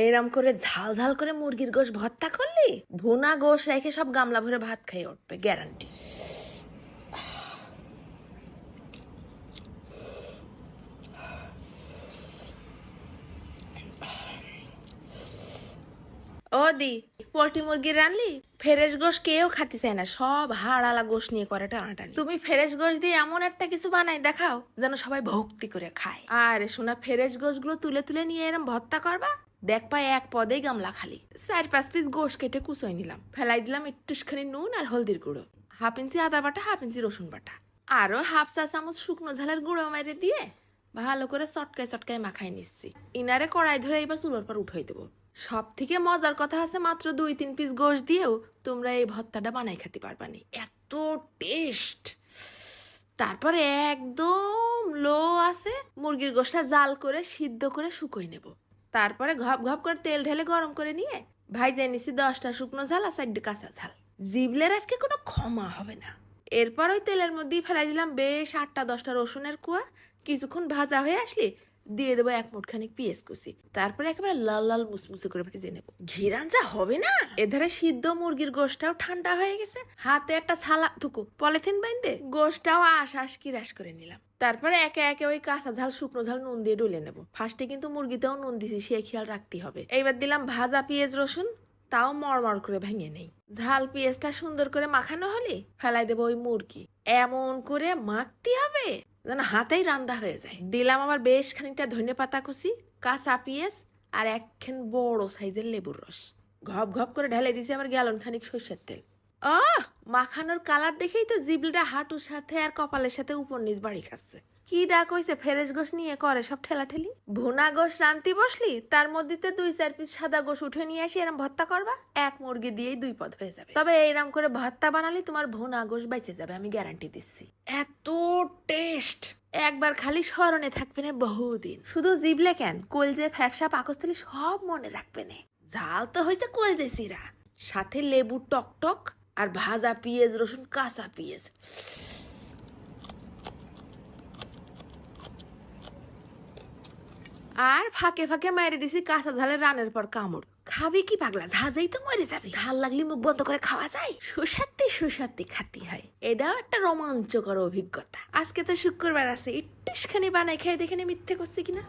এইরকম করে ঝাল ঝাল করে মুরগির গোশ ভর্তা করলি, ভুনা গোশ রেখে সব গামলা ভরে ভাত খেয়ে উঠবে গ্যারান্টি। ও দি, পোল্ট্রি মুরগি রানলি? ফ্রেশ গোশ কেউ খাতে চায় না, সব হাড়ালা গোশ নিয়ে করে টানাটানি। তুমি ফ্রেশ গোশ দিয়ে এমন একটা কিছু বানাই দেখাও যেন সবাই ভক্তি করে খায়। আরে শোনা, ফ্রেশ গোশ গুলো তুলে তুলে নিয়ে এরম ভর্তা করবা, দেখ পাই এক পদেই গামলা খালি। 4-5 পিস গোশ কেটে কুচোই নিলাম, ফেলাই দিলাম একটুখানি নুন আর হলদির গুঁড়ো, 1/2 ইঞ্চি আদা বাটা, 1/2 ইঞ্চি রসুন বাটা, আরো 1/2 চা চামচ শুকনো ঝালের গুঁড়ো মেরে দিয়ে ভালো করে চটকায় চটকায় মাখাই নিচ্ছি। ইনারে কড়াই ধরে এবার চুলোর পর উঠাই দেবো। সব থেকে মজার কথা আছে, মাত্র 2-3 পিস গোশ দিয়েও তোমরা এই ভর্তাটা বানাই খেতে পারবানি, এত টেস্ট। তারপরে একদম লো আছে মুরগির গোশটা জাল করে সিদ্ধ করে শুকোই নেব। তারপরে ঘপ ঘপ করে তেল ঢেলে গরম করে নিয়ে ভাইজে নিছি 10টা শুকনো ঝাল আর 4টে কাঁচা ঝাল। জিবলের আজকে কোনো ক্ষমা হবে না। এরপর ওই তেলের মধ্যেই ফেলাই দিলাম বেশ 8-10টা রসুনের কোয়া। কিছুক্ষণ ভাজা হয়ে আসলে দিয়ে দেবো 1 মুঠ খানিক পেঁয়াজ কুচি, তারপরে একেবারে লাল লাল মুসমুসে করে ভেজে নেবো। ঘিরান যা হবে না। এধারে সিদ্ধ মুরগির গোশটাও ঠান্ডা হয়ে গেছে, হাতে একটা ছালা থুকু পলিথিন বাইন্দে গোশটাও আশ কিরাস করে নিলাম। তারপরে একে একে ওই কাঁচা ঝাল শুকনো ঝাল নুন দিয়ে ডলে নেবো। ফার্স্টে কিন্তু মুরগিতেও নুন দিছি, সে খেয়াল রাখতে হবে। এইবার দিলাম ভাজা পেঁয়াজ রসুন, তাও মড়মড় করে ভেঙে নেই। ঝাল পেঁয়াজটা সুন্দর করে মাখানো হলে ফেলাই দেবো ওই মুরগি। এমন করে মাখতে হবে যেন হাতেই রান্না হয়ে যায়। দিলাম আবার বেশ খানিকটা ধনেপাতা কুচি, কাঁচা পেঁয়াজ আর একখান বড় সাইজের লেবুর রস। ঘপ ঘপ করে ঢেলে দিছি আবার গ্যালন খানিক সর্ষের তেল। মাখানোর কালার দেখেই তো জিবলিটা হাঁটুর সাথে আর কপালের সাথে উপর নিচ বাড়ি খাচ্ছে। কি ডাক হইছে, ফ্রেশ গোশ নিয়ে করে সব ঠেলাঠেলি। ভুনা গোশ রান্তি বসলি, তার মধ্যে 2-4 পিস সাদা গোশ উঠে নিয়ে আসি এরম ভর্তা করবা, এক মুরগি দিয়েই 2 পদ হয়ে যাবে। তবে এইরকম করে ভর্তা বানালে তোমার ভুনা গোশ বেঁচে যাবে, আমি গ্যারান্টি দিচ্ছি। এত টেস্ট, একবার খালি স্মরণে থাকবে না বহুদিন। শুধু জিবলে কেন, কলজে ফ্যাপসা পাকস্থলী সব মনে রাখবে না। ঝাল তো হয়েছে কলজে সিরা, সাথে লেবু টক টক আর ভাজা পেঁয়াজ রসুন কাঁচা পেঁয়াজ। আর ফাঁকে ফাঁকে মাইরে দিছি কাঁচা ঝালের রানের পর কামড়। খাবি কি পাগলা, ঝাঁঝাই তো মরে যাবি। ঝাল লাগলে মুখ বন্ধ করে খাওয়া যায়, সুসাত্তি খাতি হয়। এটাও একটা রোমাঞ্চকর অভিজ্ঞতা। আজকে তো শুক্রবার আছে, একটুখানি বানাই খেয়ে দেখে মিথ্যে করছি কিনা।